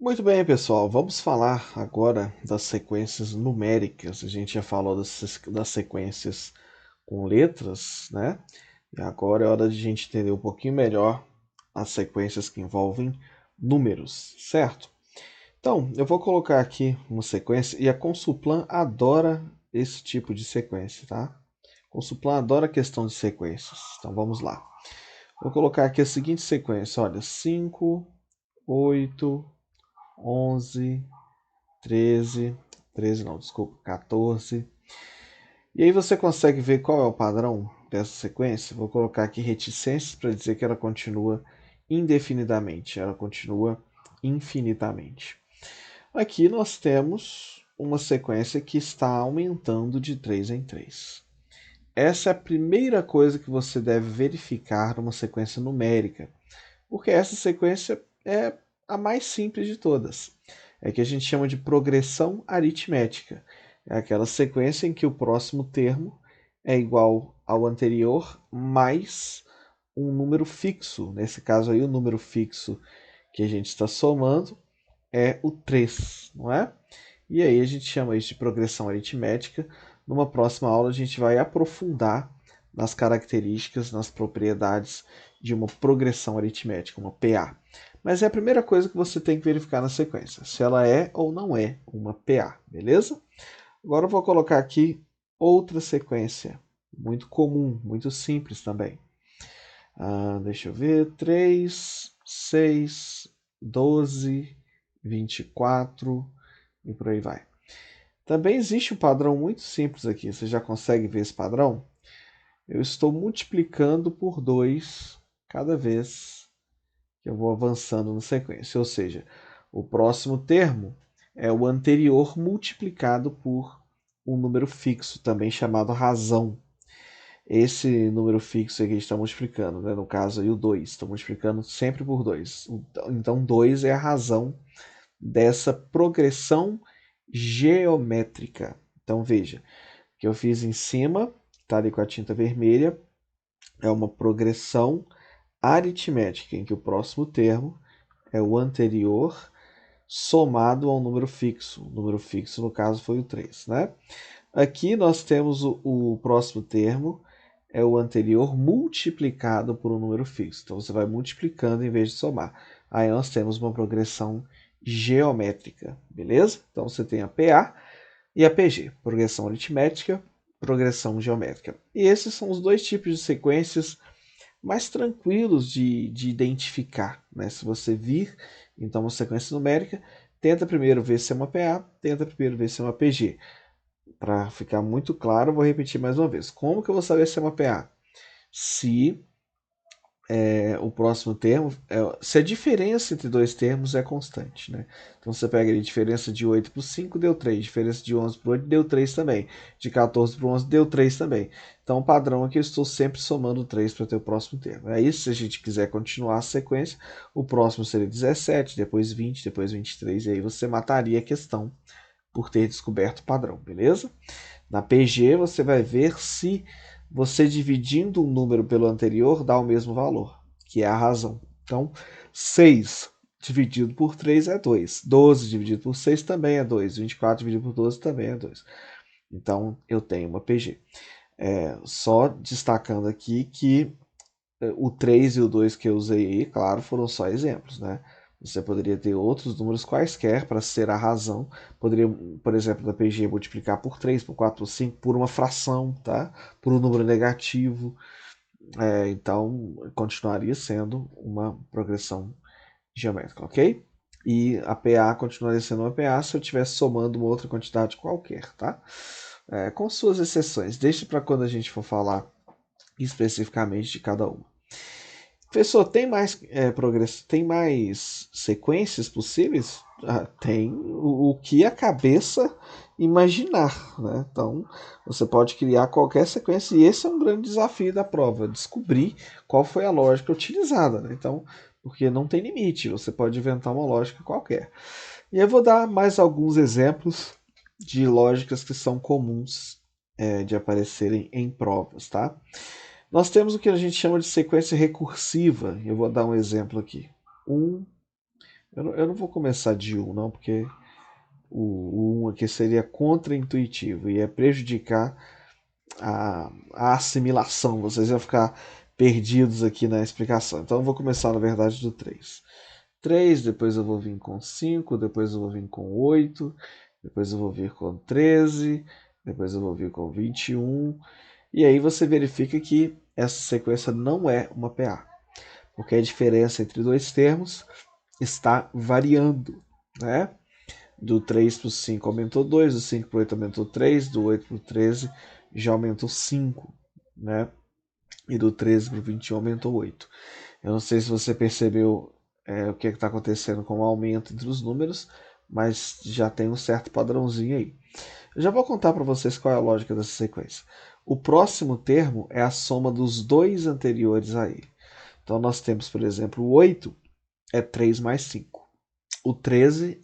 Muito bem, pessoal. Vamos falar agora das sequências numéricas. A gente já falou das sequências com letras, né? E agora é hora de a gente entender um pouquinho melhor as sequências que envolvem números, certo? Então, eu vou colocar aqui uma sequência e a Consulplan adora esse tipo de sequência, tá? A Consulplan adora a questão de sequências. Então, vamos lá. Vou colocar aqui a seguinte sequência, olha, 5, 8, 11, 13, 13 não, desculpa, 14. E aí você consegue ver qual é o padrão dessa sequência? Vou colocar aqui reticências para dizer que ela continua indefinidamente, ela continua infinitamente. Aqui nós temos uma sequência que está aumentando de 3 em 3. Essa é a primeira coisa que você deve verificar numa sequência numérica, porque essa sequência é a mais simples de todas. É que a gente chama de progressão aritmética. É aquela sequência em que o próximo termo é igual ao anterior mais um número fixo. Nesse caso aí, o número fixo que a gente está somando é o 3, não é? E aí a gente chama isso de progressão aritmética. Numa próxima aula a gente vai aprofundar nas características, nas propriedades de uma progressão aritmética, uma PA. Mas é a primeira coisa que você tem que verificar na sequência, se ela é ou não é uma PA, beleza? Agora eu vou colocar aqui outra sequência, muito comum, muito simples também. Deixa eu ver, 3, 6, 12, 24 e por aí vai. Também existe um padrão muito simples aqui. Você já consegue ver esse padrão? Eu estou multiplicando por 2 cada vez que eu vou avançando na sequência. Ou seja, o próximo termo é o anterior multiplicado por um número fixo, também chamado razão. Esse número fixo aqui a gente está multiplicando, né? No caso aí o 2, estou multiplicando sempre por 2. Então 2 é a razão dessa progressão geométrica. Então veja, o que eu fiz em cima, está ali com a tinta vermelha, é uma progressão aritmética, em que o próximo termo é o anterior somado ao número fixo. O número fixo, no caso, foi o 3, né? Aqui nós temos o próximo termo, é o anterior multiplicado por um número fixo. Então você vai multiplicando em vez de somar. Aí nós temos uma progressão geométrica, beleza? Então você tem a PA e a PG, progressão aritmética, progressão geométrica. E esses são os dois tipos de sequências mais tranquilos de identificar, né? Se você vir, então, uma sequência numérica, tenta primeiro ver se é uma PA, tenta primeiro ver se é uma PG. Para ficar muito claro, vou repetir mais uma vez. Como que eu vou saber se é uma PA? Se o próximo termo, se a diferença entre dois termos é constante, né? Então você pega a diferença de 8 para 5 deu 3, diferença de 11 para 8 deu 3 também, de 14 para 11 deu 3 também. Então o padrão é que eu estou sempre somando 3 para ter o próximo termo. Aí se a gente quiser continuar a sequência, o próximo seria 17, depois 20, depois 23, e aí você mataria a questão por ter descoberto o padrão, beleza? Na PG você vai ver se você dividindo um número pelo anterior dá o mesmo valor, que é a razão. Então, 6 dividido por 3 é 2. 12 dividido por 6 também é 2. 24 dividido por 12 também é 2. Então, eu tenho uma PG. Só destacando aqui que o 3 e o 2 que eu usei aí, claro, foram só exemplos, né? Você poderia ter outros números quaisquer para ser a razão. Poderia, por exemplo, da PG multiplicar por 3, por 4, por 5, por uma fração, tá? Por um número negativo. Então, continuaria sendo uma progressão geométrica, ok? E a PA continuaria sendo uma PA se eu estivesse somando uma outra quantidade qualquer, tá? Com suas exceções. Deixe para quando a gente for falar especificamente de cada uma. Professor, tem mais progresso, tem mais sequências possíveis? Tem o que a cabeça imaginar, né? Então, você pode criar qualquer sequência e esse é um grande desafio da prova, descobrir qual foi a lógica utilizada, né? Então, porque não tem limite, você pode inventar uma lógica qualquer. E eu vou dar mais alguns exemplos de lógicas que são comuns de aparecerem em provas, tá? Nós temos o que a gente chama de sequência recursiva. Eu vou dar um exemplo aqui. 1, Eu não vou começar de um, não, porque o 1 aqui seria contraintuitivo e é prejudicar a assimilação. Vocês vão ficar perdidos aqui na explicação. Então eu vou começar, na verdade, do 3. 3, depois eu vou vir com 5, depois eu vou vir com 8, depois eu vou vir com 13, depois eu vou vir com 21. E aí você verifica que essa sequência não é uma PA, porque a diferença entre dois termos está variando, né? Do 3 para o 5 aumentou 2, do 5 para o 8 aumentou 3, do 8 para o 13 já aumentou 5, né? E do 13 para o 21 aumentou 8. Eu não sei se você percebeu o que está acontecendo com o aumento entre os números, mas já tem um certo padrãozinho aí. Eu já vou contar para vocês qual é a lógica dessa sequência. O próximo termo é a soma dos dois anteriores a ele. Então nós temos, por exemplo, o 8 é 3 mais 5. O 13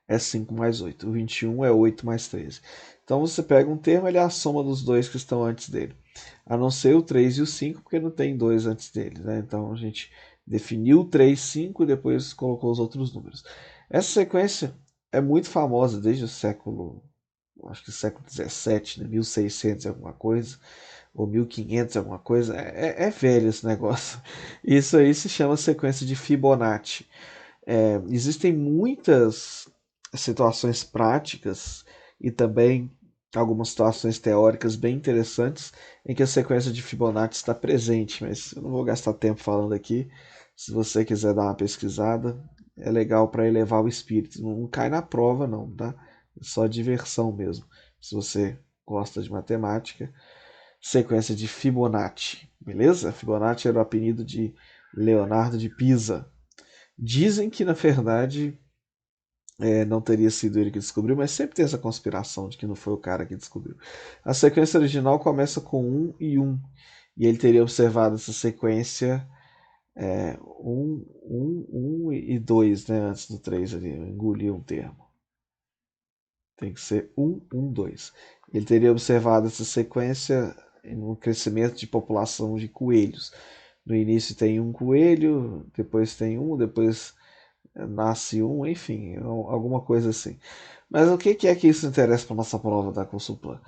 é 5 mais 8. O 21 é 8 mais 13. Então você pega um termo, ele é a soma dos dois que estão antes dele. A não ser o 3 e o 5, porque não tem dois antes dele, né? Então a gente definiu o 3, 5 e depois colocou os outros números. Essa sequência é muito famosa desde o século, acho que século 17, né? 1600 e alguma coisa, ou 1500 alguma coisa. É velho esse negócio. Isso aí se chama sequência de Fibonacci. Existem muitas situações práticas e também algumas situações teóricas bem interessantes em que a sequência de Fibonacci está presente, mas eu não vou gastar tempo falando aqui. Se você quiser dar uma pesquisada, é legal para elevar o espírito. Não cai na prova, não, tá? É só diversão mesmo. Se você gosta de matemática, sequência de Fibonacci, beleza? Fibonacci era o apelido de Leonardo de Pisa. Dizem que, na verdade, não teria sido ele que descobriu, mas sempre tem essa conspiração de que não foi o cara que descobriu. A sequência original começa com 1 e 1, e ele teria observado essa sequência 1 e 2, né, antes do 3 ali, eu engoli um termo. Tem que ser 1, 1, 2. Ele teria observado essa sequência no crescimento de população de coelhos. No início tem um coelho, depois tem um, depois nasce um, enfim, alguma coisa assim. Mas o que é que isso interessa para nossa prova da Consulplan?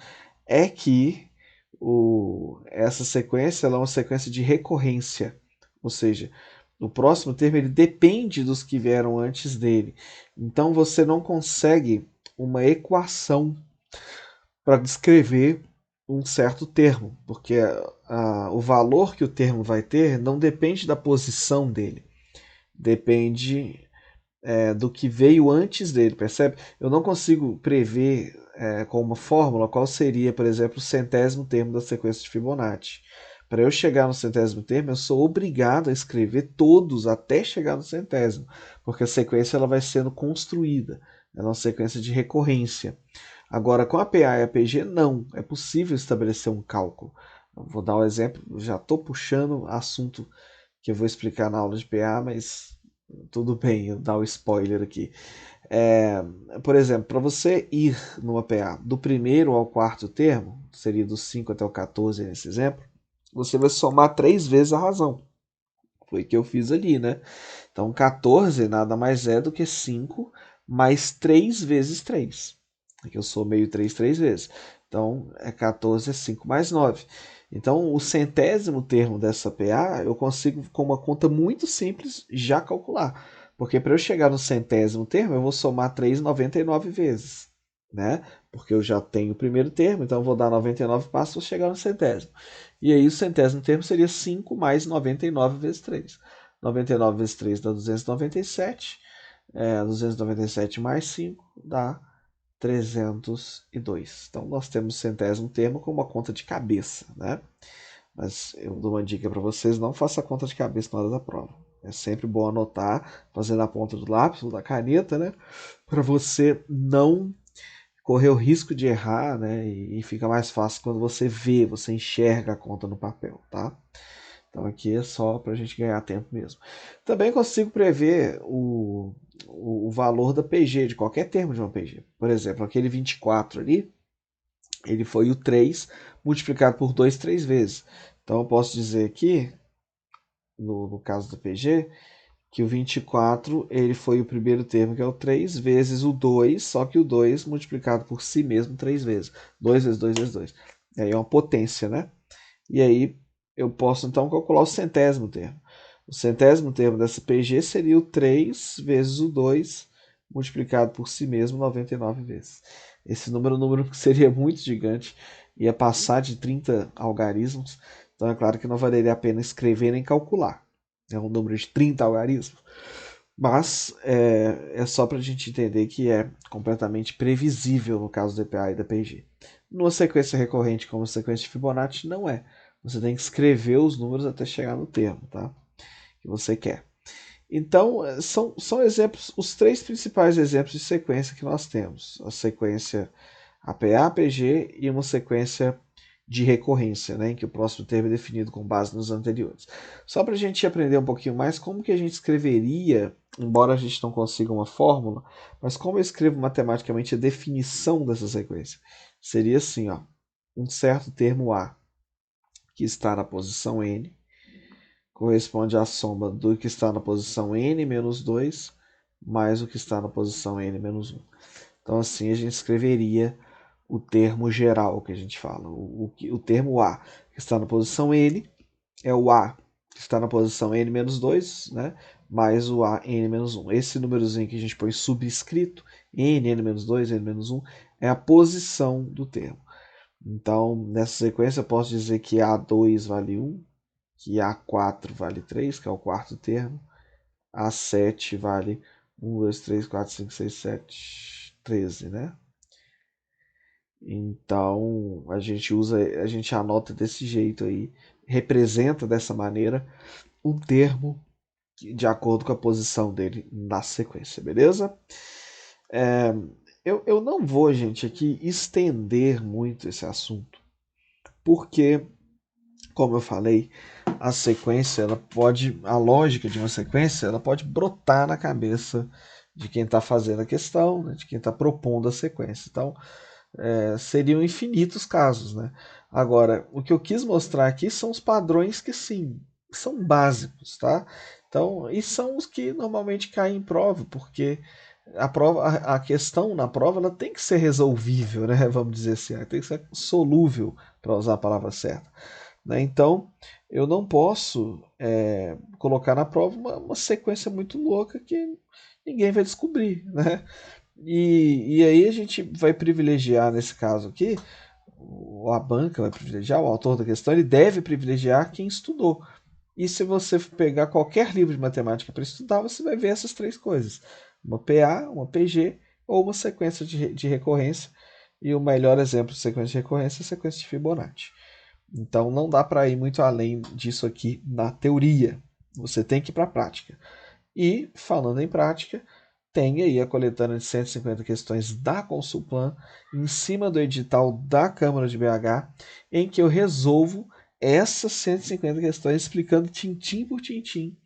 É que essa sequência ela é uma sequência de recorrência, ou seja, o próximo termo ele depende dos que vieram antes dele. Então você não consegue uma equação para descrever um certo termo, porque o valor que o termo vai ter não depende da posição dele, depende do que veio antes dele, percebe? Eu não consigo prever com uma fórmula qual seria, por exemplo, o centésimo termo da sequência de Fibonacci. Para eu chegar no centésimo termo, eu sou obrigado a escrever todos até chegar no centésimo, porque a sequência ela vai sendo construída, ela é uma sequência de recorrência. Agora, com a PA e a PG, não, é possível estabelecer um cálculo. Eu vou dar um exemplo, já estou puxando assunto que eu vou explicar na aula de PA, mas tudo bem, eu dar o spoiler aqui. É, por exemplo, para você ir numa PA do primeiro ao quarto termo, seria do 5 até o 14 nesse exemplo, você vai somar 3 vezes a razão. Foi o que eu fiz ali, né? Então 14 nada mais é do que 5 mais 3 vezes 3. Aqui eu somei o 3 vezes. Então 14 é 5 mais 9. Então o centésimo termo dessa PA eu consigo, com uma conta muito simples, já calcular. Porque para eu chegar no centésimo termo, eu vou somar 3,99 vezes, né? Porque eu já tenho o primeiro termo, então eu vou dar 99 passos para chegar no centésimo. E aí o centésimo termo seria 5 mais 99 vezes 3. 99 vezes 3 dá 297. 297 mais 5 dá 302. Então nós temos o centésimo termo com uma conta de cabeça, né? Mas eu dou uma dica para vocês, não faça a conta de cabeça na hora da prova. É sempre bom anotar, fazer na ponta do lápis ou da caneta, né? Para você não correr o risco de errar, né? E fica mais fácil quando você vê, você enxerga a conta no papel, tá? Então aqui é só para a gente ganhar tempo mesmo. Também consigo prever o valor da PG, de qualquer termo de uma PG. Por exemplo, aquele 24 ali, ele foi o 3 multiplicado por 2 3 vezes. Então eu posso dizer aqui, no caso da PG, que o 24 ele foi o primeiro termo, que é o 3, vezes o 2, só que o 2 multiplicado por si mesmo 3 vezes. 2 vezes 2 vezes 2. E aí é uma potência, né? E aí eu posso então calcular o centésimo termo. O centésimo termo dessa PG seria o 3 vezes o 2 multiplicado por si mesmo 99 vezes. Esse número é um número que seria muito gigante, ia passar de 30 algarismos, então é claro que não valeria a pena escrever nem calcular. É um número de 30 algarismos. Mas é só para a gente entender que é completamente previsível no caso do EPA e da PG. Numa sequência recorrente como a sequência de Fibonacci, não é. Você tem que escrever os números até chegar no termo, tá? Que você quer. Então, são exemplos, os três principais exemplos de sequência que nós temos. A sequência APA, APG e uma sequência de recorrência, né, em que o próximo termo é definido com base nos anteriores. Só para a gente aprender um pouquinho mais como que a gente escreveria, embora a gente não consiga uma fórmula, mas como eu escrevo matematicamente a definição dessa sequência. Seria assim, ó, um certo termo A, que está na posição N, corresponde à soma do que está na posição N menos 2 mais o que está na posição N menos 1. Então assim a gente escreveria o termo geral que a gente fala. O termo A que está na posição N é o A que está na posição N menos 2, né? Mais o A N menos 1. Esse númerozinho que a gente põe subscrito, N, N menos 2, N menos 1, é a posição do termo. Então, nessa sequência, eu posso dizer que A2 vale 1, que A4 vale 3, que é o quarto termo, A7 vale 1, 2, 3, 4, 5, 6, 7, 13, né? Então, a gente anota desse jeito aí, representa dessa maneira um termo de acordo com a posição dele na sequência, beleza? Eu não vou, gente, aqui estender muito esse assunto, porque, como eu falei, a sequência, a lógica de uma sequência, ela pode brotar na cabeça de quem está fazendo a questão, né, de quem está propondo a sequência. Então, seriam infinitos casos, né? Agora, o que eu quis mostrar aqui são os padrões que sim, são básicos, tá? Então, e são os que normalmente caem em prova, porque a questão na prova ela tem que ser resolvível, né? Vamos dizer assim, ela tem que ser solúvel, para usar a palavra certa. Né? Então, eu não posso colocar na prova uma sequência muito louca que ninguém vai descobrir, né? E aí a gente vai privilegiar, nesse caso aqui, a banca vai privilegiar, o autor da questão, ele deve privilegiar quem estudou. E se você pegar qualquer livro de matemática para estudar, você vai ver essas três coisas: uma PA, uma PG ou uma sequência de recorrência. E o melhor exemplo de sequência de recorrência é a sequência de Fibonacci. Então não dá para ir muito além disso aqui na teoria. Você tem que ir para a prática. E, falando em prática, tem aí a coletânea de 150 questões da Consulplan, em cima do edital da Câmara de BH, em que eu resolvo essas 150 questões explicando tintim por tintim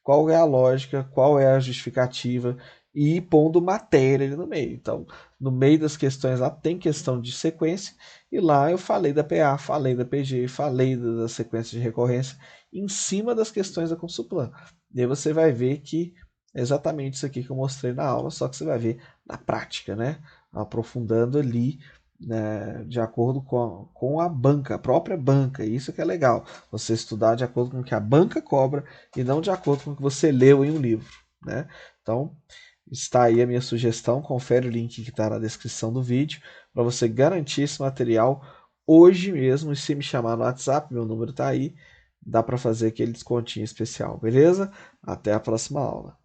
qual é a lógica, qual é a justificativa e pondo matéria ali no meio. Então, no meio das questões lá tem questão de sequência e lá eu falei da PA, falei da PG, falei da sequência de recorrência em cima das questões da Consulplan. E aí você vai ver que é exatamente isso aqui que eu mostrei na aula, só que você vai ver na prática, né? Aprofundando ali, né, de acordo com a banca, a própria banca. Isso que é legal, você estudar de acordo com o que a banca cobra e não de acordo com o que você leu em um livro, né? Então, está aí a minha sugestão, confere o link que está na descrição do vídeo para você garantir esse material hoje mesmo. E se me chamar no WhatsApp, meu número está aí, dá para fazer aquele descontinho especial, beleza? Até a próxima aula.